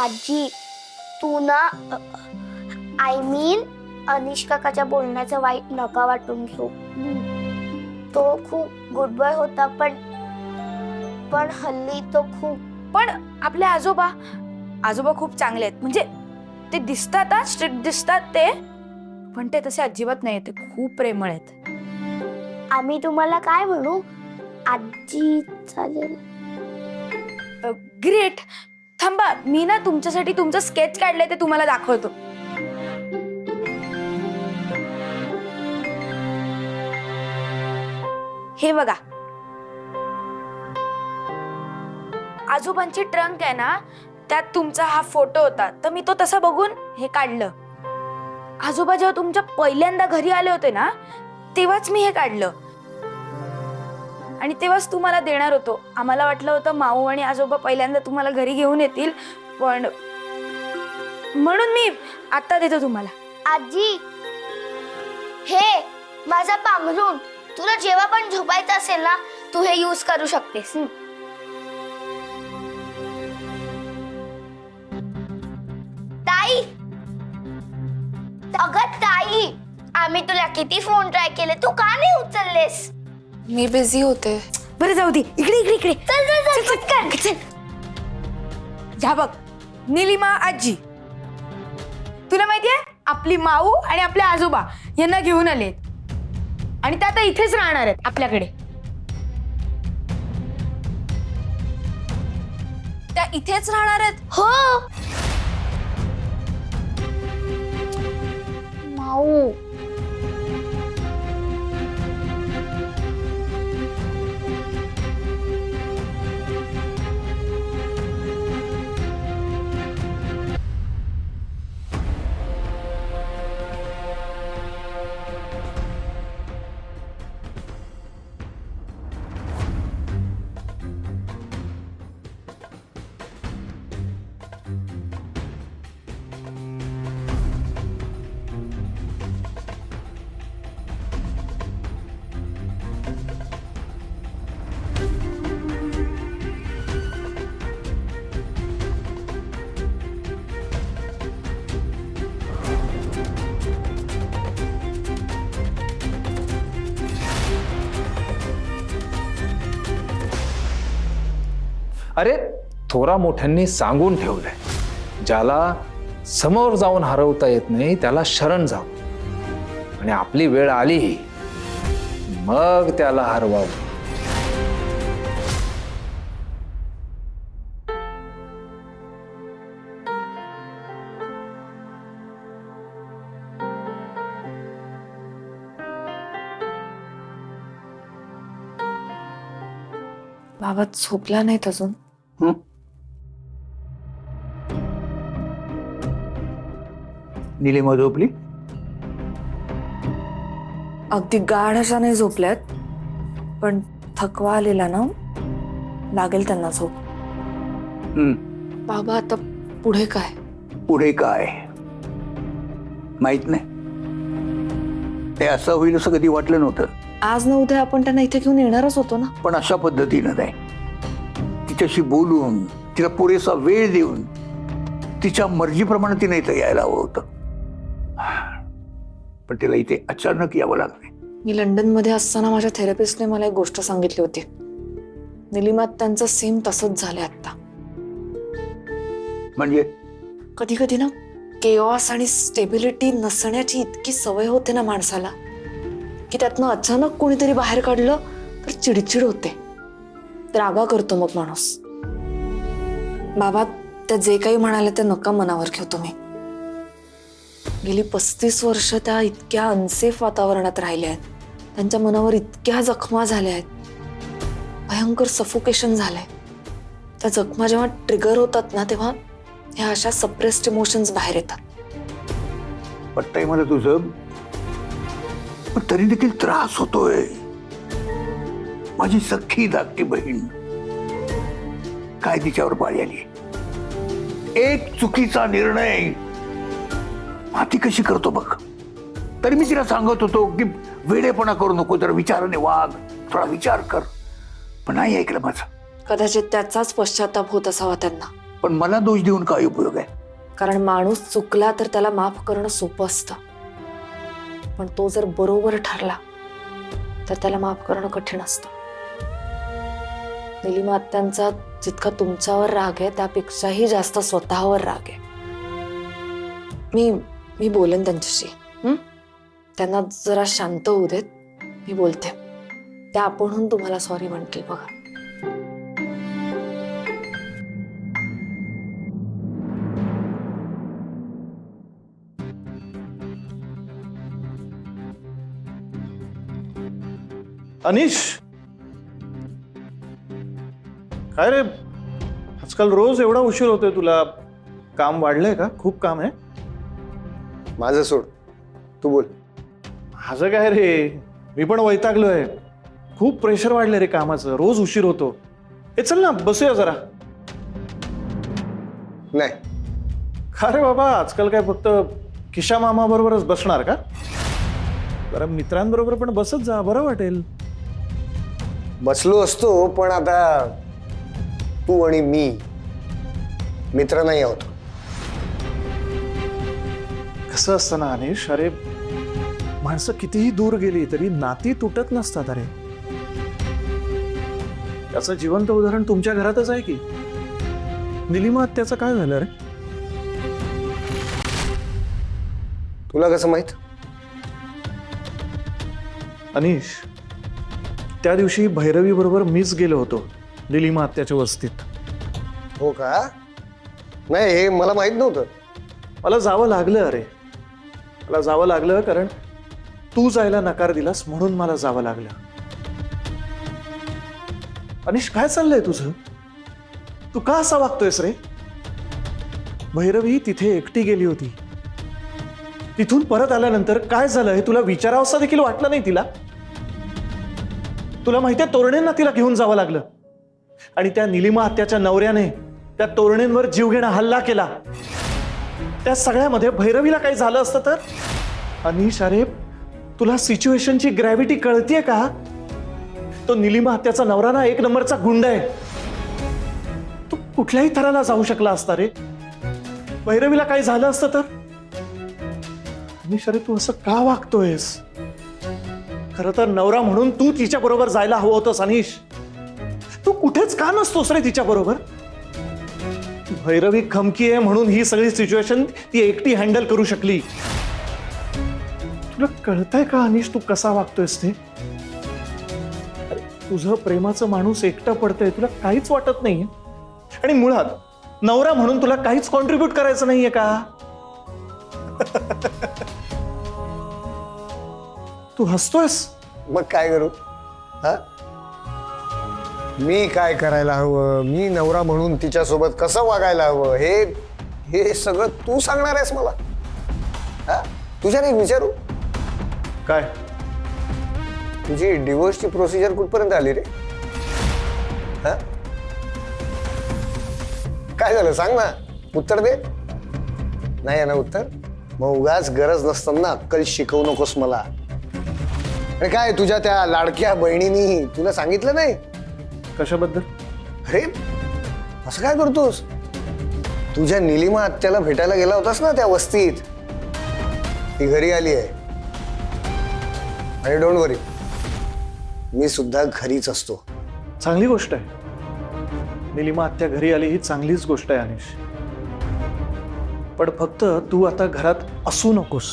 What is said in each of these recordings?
आजी तू ना I mean अनिश काकाच्या बोलण्याचं वाईट नका वाटून घेऊ. तो खूप गुड बॉय होता पण हल्ली तो खूप. पण आपले आजोबा खूप चांगले आहेत. म्हणजे ते दिसतात स्ट्रिक्ट दिसतात ते, पण ते तसे अजिबात नाही. ते खूप प्रेमळ आहेत. आम्ही तुम्हाला काय म्हणू आजी? चालेल. ग्रेट. थांबा, मी ना तुमच्यासाठी तुमचं स्केच काढलंय ते तुम्हाला दाखवतो. हे बघा, आजोबांची ट्रंक आहे ना, त्यात तुमचा हा फोटो होता. तर मी तो तसा बघून हे काढलं. आजोबा जेव्हा तुमच्या पहिल्यांदा घरी आले होते ना, तेव्हाच मी हे काढलं आणि तेव्हाच तुम्हाला देणार होतो. आम्हाला वाटलं होतं माऊ आणि आजोबा पहिल्यांदा तुम्हाला घरी घेऊन येतील, पण म्हणून मी आता देतो तुम्हाला. आजी हे माझा पांघरूण. तुला जेव्हा पण झोपायचं असेल ना तू हे यूज करू शकतेस. ताई, अगं ताई, आम्ही तुला किती फोन ट्राय केले, तू का नाही उचललेस? मी बिझी होते. बरं जाऊ दे. इकडे चल चल चल पटकन चल. ह्या बघ, निलिमा आजी. तुला माहितीये आपली माऊ आणि आपले आजोबा यांना घेऊन आले आणि त्या आता इथेच राहणार आहेत आपल्याकडे. त्या इथेच राहणार आहेत? हो. माऊ, अरे थोरा मोठ्यांनी सांगून ठेवलंय, ज्याला समोर जाऊन हरवता येत नाही त्याला शरण जाव, आणि आपली वेळ आली मग त्याला हरवावं. बाबा झोपला नाहीत अजून? निलिमा झोपली? अगदी गाढ अशा नाही झोपल्यात, पण थकवा आलेला ना, लागेल त्यांना झोप. बाबा आता पुढे काय? पुढे काय माहित नाही. ते असं होईल असं कधी वाटलं नव्हतं. आज न उद्या आपण त्यांना इथे घेऊन येणारच होतो ना. पण अशा पद्धतीनं नाही. तिच्याशी बोलून, तिला पुरेसा वेळ देऊन, तिच्या मर्जीप्रमाणे तिने इथं यायला हवं होतं. पण तिला इथे अचानक यावं लागलं. मी लंडनमध्ये असताना माझ्या थेरपिस्टने मला एक गोष्ट सांगितली होती. निलिमात त्यांचं सेम तसंच झालंय आता. म्हणजे कधी कधी ना केओस आणि स्टेबिलिटी नसण्याची इतकी सवय होते ना माणसाला, की त्यातनं अचानक कोणीतरी बाहेर काढलं तर चिडचिड होते, रागा करतो मग माणूस. बाबा त्या जे काही म्हणाले ते नका मनावर घेऊ तुम्ही. गेली 35 वर्ष त्या इतक्या अनसेफ वातावरणात राहिल्या आहेत. त्यांच्या मनावर इतक्या जखमा झाल्या आहेत, भयंकर सफोकेशन झालंय. त्या जखमा जेव्हा ट्रिगर होतात ना, तेव्हा ह्या अशा सप्रेस्ड इमोशन्स बाहेर येतात. पटतंय मला तुझं, पण तरी देखील त्रास होतोय. माझी सख्खी धाकटी बहीण, काय तिच्यावर पाळी आली. एक चुकीचा निर्णय माती कशी करतो बघ. तरी मी तिला सांगत होतो की वेडेपणा करू नको, जरा विचाराने वाग, थोडा विचार कर, पण नाही ऐकलं माझं. कदाचित त्याचाच पश्चाताप होत असावा त्यांना. पण मला दोष देऊन काय उपयोग आहे? कारण माणूस चुकला तर त्याला माफ करणं सोपं असतं, पण तो जर बरोबर ठरला तर त्याला माफ करणं कठीण असतं. निलिमा आत्यांचा जितका तुमच्यावर राग आहे त्यापेक्षाही जास्त स्वतःवर राग आहे. मी बोलेन त्यांच्याशी. त्यांना जरा शांत होऊ देत, मी बोलते. त्या आपणहून तुम्हाला सॉरी म्हणतील बघा. अनिश, काय रे आजकाल रोज एवढा उशीर होतोय तुला? काम वाढलंय का? खूप काम आहे? माझं सोड, तू बोल. माझं काय रे, मी पण वैतागलोय. खूप प्रेशर वाढलंय रे कामाचं, रोज उशीर होतो. हे चल ना बसूया जरा. नाही, का रे बाबा, आजकाल काय फक्त किशा मामा बरोबरच बसणार का? जरा मित्रांबरोबर पण बसत जा, बरं वाटेल. बसलो असतो, पण आता तू आणि मी मित्र नाही आहोत. कसं असतं ना अनिश, अरे माणसं कितीही दूर गेली तरी नाती तुटत नसतात. अरे त्याचं जिवंत उदाहरण तुमच्या घरातच आहे की. निलिमा आत्याचं काय झालं रे? तुला कसं माहित? अनिश, त्या दिवशी भैरवी बरोबर मीच गेलो होतो निलिमा आत्याच्या वस्तीत. हो का? नाही, हे मला माहित नव्हतं. मला जावं लागलं. अरे मला जावं लागलं कारण तू जायला नकार दिलास, म्हणून मला जावं लागलं. अनिश, काय चाललंय तुझं? तू का असा वागतोयस रे? भैरवी तिथे एकटी गेली होती. तिथून परत आल्यानंतर काय झालं हे तुला विचारावंसं देखील वाटलं नाही तिला? तुला माहितीये, तोरणेंना तिला घेऊन जावं लागलं आणि त्या निलिमा आत्याच्या नवऱ्याने त्या तोरणेंवर जीवघेणा हल्ला केला. त्या सगळ्यामध्ये भैरवीला काही झालं असतं तर? अनिश, अरे तुला सिच्युएशनची ग्रॅव्हिटी कळतीये का? तो निलिमा हत्याचा नवरा ना एक नंबरचा गुंड आहे. तो कुठल्याही थराला जाऊ शकला असता रे. भैरवीला काही झालं असतं तर? अनिश, अरे तू असं का वागतोयस? खरं तर नवरा म्हणून तू तिच्या बरोबर जायला हवं होतंस अनिश. तू कुठेच का नसतोस रे तिच्या बरोबर? भैरवी खमकी आहे म्हणून ही सगळी सिच्युएशन ती एकटी हँडल करू शकली. तुला कळतंय का अनिश तू कसा वागतोयस ते? अरे, तुझं प्रेमाचं माणूस एकटं पडतंय, तुला काहीच वाटत नाहीये. आणि मुळात नवरा म्हणून तुला काहीच कॉन्ट्रीब्यूट करायचं नाहीये का? तू हसतोयस. मग काय करू? हा, मी काय करायला हवं, मी नवरा म्हणून तिच्यासोबत कसं वागायला हवं, हे सगळं तू सांगणार आहेस मला? हा, तुझ्या नाही विचारू. काय तुझी डिवोर्सची प्रोसिजर कुठपर्यंत आली रे? हा, काय झालं सांग ना, उत्तर दे. नाही आहे ना उत्तर? मग उगाच गरज नसताना अक्कल शिकवू नकोस मला. आणि काय तुझ्या त्या लाडक्या बहिणीनी तुला सांगितलं नाही? कशाबद्दल? अरे असं काय करतोस? तुझ्या निलिमा आत्याला भेटायला गेला होतास ना त्या वस्तीत, ती घरी आली आहे. आणि डोंट वरी, मी सुद्धा घरीच असतो. चांगली गोष्ट आहे. निलिमा आत्या घरी आली ही चांगलीच गोष्ट आहे अनिश. पण फक्त तू आता घरात असू नकोस.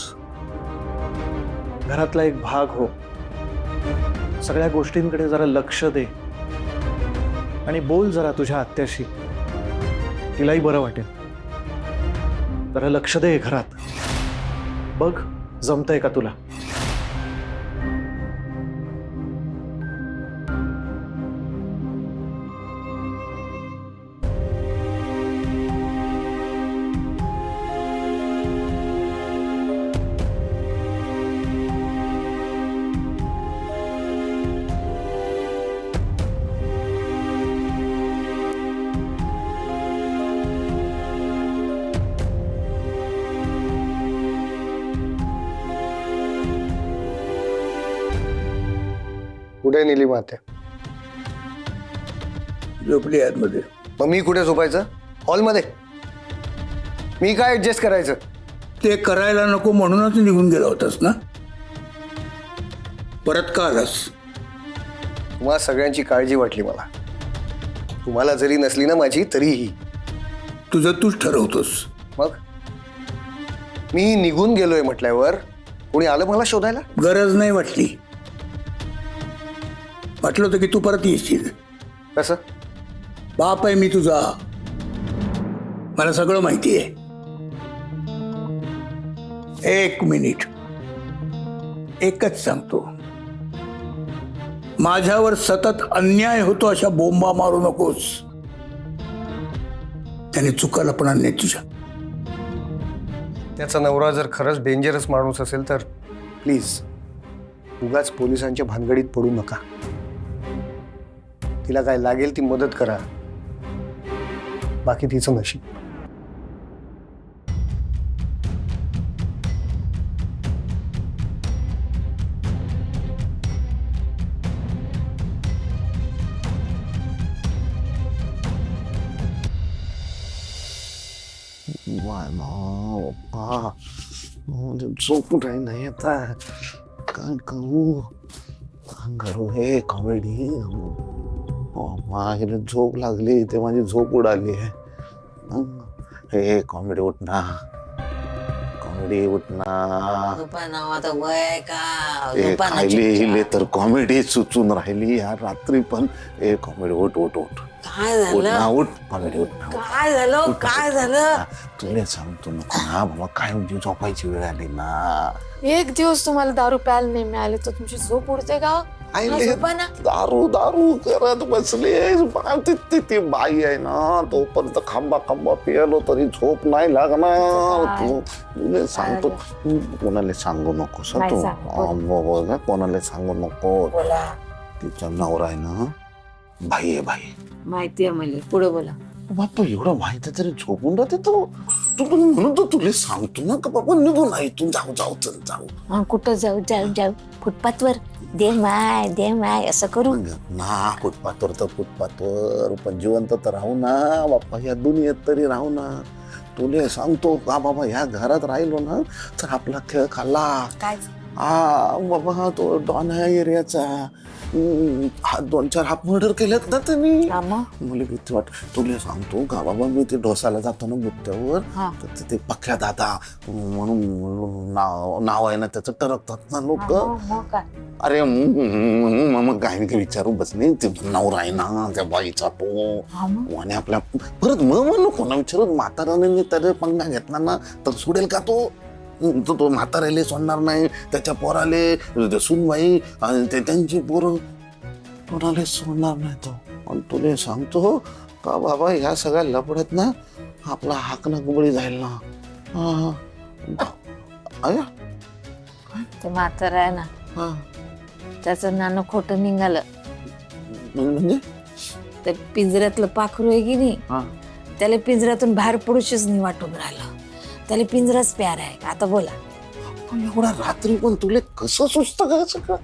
घरातला एक भाग हो. सगळ्या गोष्टींकडे जरा लक्ष दे आणि बोल जरा तुझ्या आत्याशी. तिलाही बरं वाटेल. जरा लक्ष दे घरात. बघ जमतंय का तुला? कुठे निलिमा आत्या? झोपली आतमध्ये. मग मी कुठे झोपायचं? हॉलमध्ये. मी काय ऍडजस्ट करायचं? ते करायला नको म्हणूनच निघून गेला होतास ना? परत का आलास? तुम्हाला सगळ्यांची काळजी वाटली मला. तुम्हाला जरी नसली ना माझी तरीही. तुझं तूच ठरवतोस. मग मी निघून गेलोय म्हटल्यावर कोणी आलं मला शोधायला? गरज नाही वाटली. वाटलं होतं की तू परत येशील. कसं? बाप आहे मी तुझा, मला सगळं माहिती आहे. एक मिनिट, एकच सांगतो, माझ्यावर सतत अन्याय होतो अशा बोंबा मारू नकोस. त्याने चुकायला पण अन्याय तुझ्या. त्याचा नवरा जर खरंच डेंजरस माणूस असेल तर प्लीज उगाच पोलिसांच्या भानगडीत पडू नका. तिला काय लागेल ती मदत करा, बाकी तिचं नशीब. झोपून राही नाही आता. काय करू हे कॉमेडी. माझ्या झोप लागली ते माझी झोप उडाली आहे. हे कॉमेडी उठना, कॉमेडी उठना. आता वय का ए खायले हिले तर कॉमेडी सुचून राहिली यार रात्री पण. ए कॉमेडी उठ उठ उठ. काय उठ ना झालं? उठ कॉमेडी उठ ना. काय झालं? काय झालं? तुला सांगतो नको ना बाबा, काय म्हणजे झोपायची वेळ आली ना. एक दिवस तुम्हाला दारू प्यायला नाही मिळाले तर तुमची झोप उडते का? आईले झोपा ना. दारू दारू करत बसली. ती बाई आहे ना, तोपर्यंत खांबा खांबा पियालो तरी झोप नाही लागणार. तुला सांगतो, कोणाला सांगू नको तू. कोणाला सांगू नको. तिचा नवरा आहे ना, बाई आहे बाई. माहितीये मला. पुढे बोला. बाप्पा एवढं माहिती तरी झोपून राहते तू. म्हणून तर तुला सांगतो ना का बाबा निघू नाही तू. जाऊ जाऊ चल जाऊ. कुठं जाऊ जाऊ जाऊ? फुटपाथवर दे माय असं करू ना. फुटपाथवर तर फुटपाथवर, पण जिवंत तर राहू ना बाप्पा, या दुनियेत तरी राहू ना. तुला सांगतो का बाबा, ह्या घरात राहिलो ना तर आपला खेळ खाल्ला. काय? हा बाबा, तो डॉन ह्या एरियाचा. 2-4 हाफ मर्डर केलेत ना त्यांनी. मला भीती वाट. तुला सांगतो का बाबा, मी ते ढोसाला जातो ना मुद्द्यावर, तर तिथे पक्या दादा म्हणून नाव आहे ना त्याचं, टरकतात ना लोक. अरे मग काय विचारू बसले. ते नवरा आहे ना त्या बाईचा तो. आणि आपल्या परत मग कोणा विचारत म्हाताराने त्याला पंगा घेतला ना तर सोडेल का तो? तो म्हाताऱ्याले सोडणार नाही, त्याच्या पोराले सुनबाई आणि ते त्यांची पोरं कोणाला सोडणार नाही तो. आणि तुला सांगतो का बाबा, ह्या सगळ्या लपडत ना आपला हाक ना गुबळी जाईल ना. ते म्हातारा आहे ना, त्याचं नाणं खोटं निघालं. म्हणजे ते पिंजऱ्यातलं पाखरू आहे की नाही, त्याला पिंजऱ्यातून बाहेर पडूशीच नाही वाटून राहिलं. त्याला पिंजराच प्यार आहे. आता बोला. एवढा रात्री पण तुला कसं सुचतं का सगळं?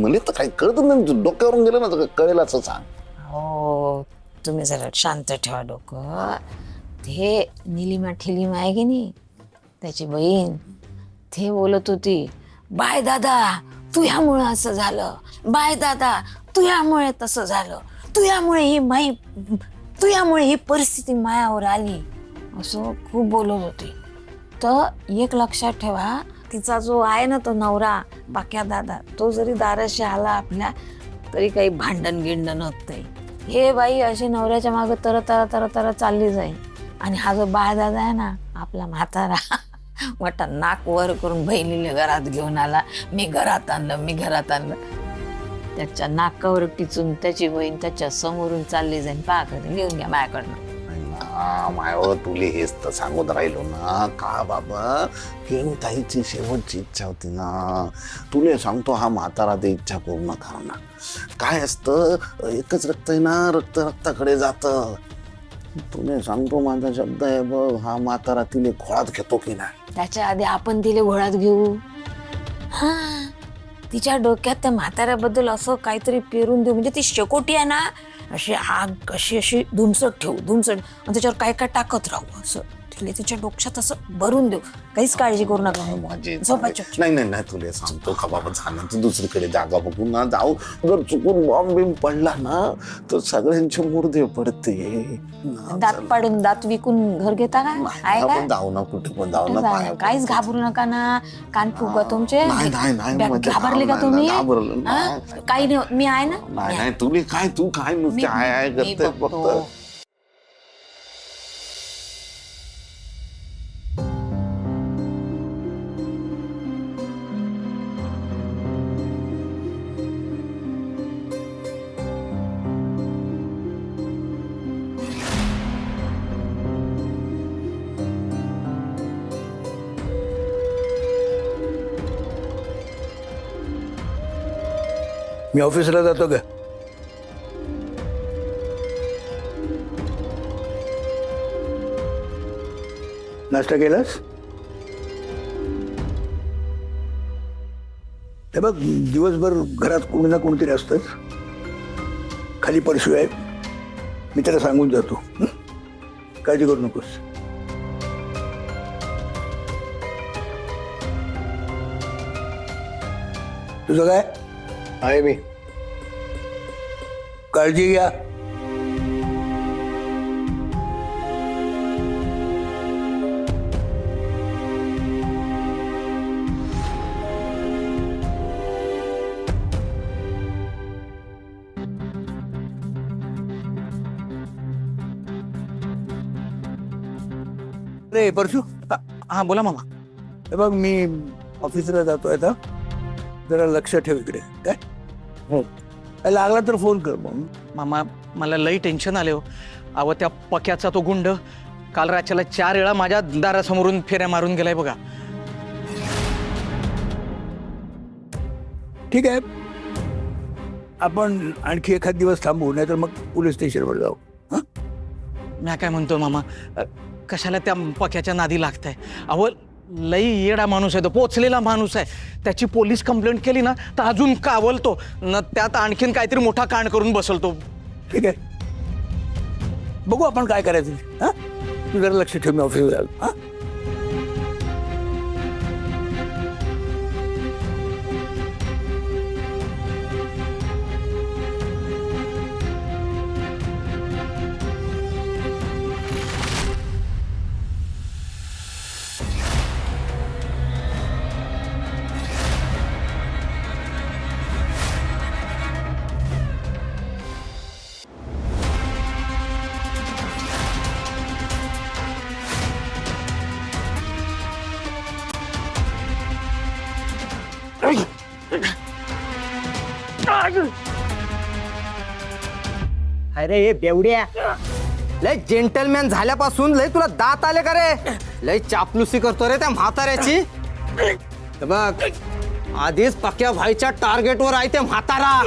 मला तर काही कळत नाही. डोक्यावरून गेलं ना तर कळेल असं सांग. हो, तुम्ही जरा शांत ठेवा डोकं. ते निलिमा ठिलिमा आहे की नाही, त्याची बहीण, ते बोलत होती, बाय दादा तू ह्यामुळे असं झालं, बाय दादा तू ह्यामुळे तसं झालं, तू ह्यामुळे ही परिस्थिती मायावर आली, असं खूप बोलत होती. तर एक लक्षात ठेवा, तिचा जो आहे ना तो नवरा बाक्या दादा, तो जरी दाराशी आला आपल्या तरी काही भांडण गिंडण होत नाही. हे बाई अशी नवऱ्याच्या मागे तर चालली जाईल. आणि हा जो बाळदादा आहे ना आपला म्हातारा, मोठा नाक वर करून बहिणीला घरात घेऊन आला, मी घरात आणलं. त्याच्या नाकावर टिचून त्याची बहीण त्याच्या समोरून चालली जाईल. पहा कधी घेऊन घ्या माझ्याकडनं. मायावर तुले हेच तर सांगत राहिलो ना का बाबा, ताईची शेवटची इच्छा होती ना. तुले सांगतो हा म्हातारा ते इच्छा पूर्ण करणार. काय असतं, एकच रक्त आहे ना, रक्त रक्ताकडे जातं. तुले सांगतो माझा शब्द आहे बघ, हा म्हातारा तिले घोळात घेतो की नाही. त्याच्या आधी आपण तिला घोळात घेऊ. हा, तिच्या डोक्यात त्या म्हाताऱ्याबद्दल असं काहीतरी पेरून देऊ, म्हणजे ती शेकोटी आहे ना, अशी आग अशी अशी धुमसट ठेवू, धुमसट, आणि त्याच्यावर काय काय टाकत राहू, असं तिला तिच्या डोक्यात असं भरून देऊ. काहीच काळजी करू नका. झोपा चुपचाप. नाही नाही नाही, तुला सांगतो का बाबा, झालं तर दुसरीकडे जागा बघू ना जाऊ. जर चुकून बॉम्ब बिम पडला ना तर सगळ्यांचे मुर्दे पडते. दात पाडून दात विकून घर घेता का? आहे का? आपण जाऊ ना, कुठे पण जाऊ ना, पाया पडू. काहीच घाबरू नका ना. कान फुगा तुमचे. नाही नाही नाही, म्हणजे घाबरले का नाही, तुम्ही? नाही, घाबरलो ना. हा? काही नाही, मी आहे ना. नाही नाही, तू काय नुसते आहे मी करते बघतो. फक्त. मी ऑफिसला जातो का? नाश्ता केलास? हे बघ, दिवसभर घरात कोणी ना कोणीतरी असतंच. खाली परशू आहे, मी त्याला सांगून जातो. हं? काळजी करू नकोस. तुझं काय आहे मी. काळजी घ्या. रे परशू, हा बोला मामा. हे बघ, मी ऑफिसला जातोय आता. जरा लक्ष ठेव इकडे. काय काय लागला तर फोन कर मग. मामा मला लई टेन्शन आले हो. अहो त्या पक्याचा तो गुंड काल रात्रीला 4 वेळा माझ्या दारासमोरून फेऱ्या मारून गेलाय बघा. ठीक आहे, आपण आणखी एखाद दिवस थांबू, नाही तर मग पोलीस स्टेशनवर जाऊ. हं? मी काय म्हणतो मामा, कशाला त्या पक्याच्या नादी लागताय? अहो लई येडा माणूस आहे तो, पोचलेला माणूस आहे. त्याची पोलीस कंप्लेंट केली ना तर अजून कावलतो न, त्यात आणखीन काहीतरी मोठा कांड करून बसलतो. ठीक आहे, बघू आपण काय करायचं. हा, तू जरा लक्ष ठेव, मी ऑफिसला जाऊ. हा, अरे हे बेवड्या, लय जेंटलमॅन झाल्यापासून लय तुला दात आले का रे? लय चापलुसी करतो रे त्या म्हाताऱ्याची. हे बघ, आधीच पक्या भाईच्या टार्गेटवर आहे ते म्हातारा.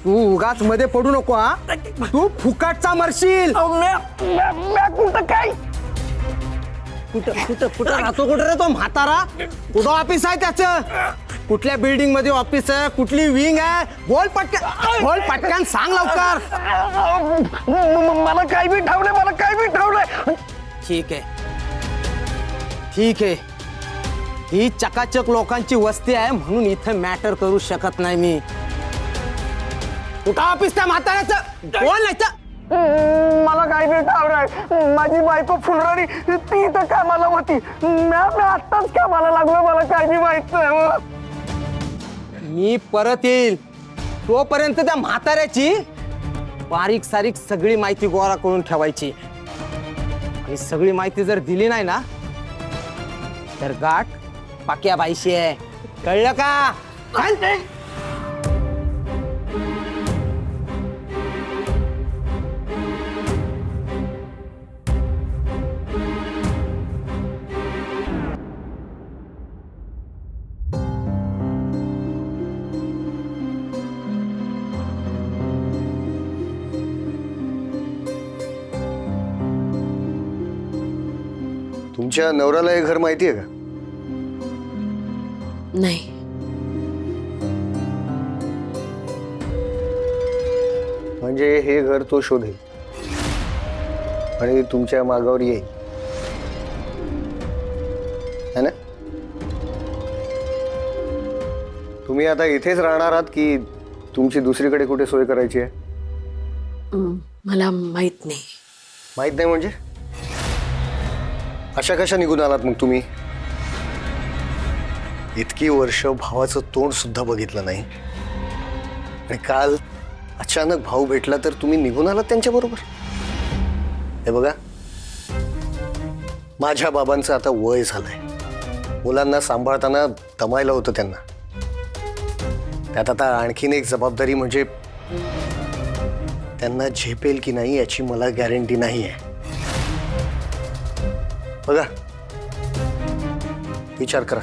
तू उगाच मध्ये पडू नको हा. तू फुकटचा मरशील. कुठं राहतो कुठं रे तो म्हातारा? कुठं ऑफिस आहे त्याचं? कुठल्या बिल्डिंग मध्ये ऑफिस आहे? कुठली विंग आहे? बोल पटकन सांग लवकर. मला काय बी ठावलंय, मला काय बी ठावलंय. ठीक आहे, ही चकाचक लोकांची वस्ती आहे म्हणून इथे मॅटर करू शकत नाही मी. कुठं ऑफिस त्या म्हाताऱ्याचं? बोल नाही तर. मला काय बी ठावलंय. माझी बायको फुलराणी ती इथं कामाला होती. मी आत्ताच कामाला लागलो, मला काय बी माहित नाही. मी परत येईल तोपर्यंत त्या म्हाताऱ्याची बारीक सारीक सगळी माहिती गोळा करून ठेवायची. ही सगळी माहिती जर दिली नाही ना तर गाठ पाक्या बाईशी आहे. कळलं का? तुमच्या नवऱ्याला हे घर माहिती आहे का? नाही. म्हणजे हे घर तो शोधेल आणि तुमच्या मागावर येईल, है ना? तुम्ही आता इथेच राहणार आहात की तुमची दुसरीकडे कुठे सोय करायची आहे? मला माहित नाही. माहित नाही म्हणजे अशा कशा निघून आलात मग तुम्ही? इतकी वर्ष भावाचं तोंड सुद्धा बघितलं नाही आणि काल अचानक भाऊ भेटला तर तुम्ही निघून आलात त्यांच्या बरोबर. हे बघा, माझ्या बाबांचं आता वय झालंय, मुलांना सांभाळताना दमायला होतं त्यांना. त्यात आता आणखीन एक जबाबदारी म्हणजे त्यांना झेपेल की नाही याची मला गॅरंटी नाही आहे. बघा, विचार करा.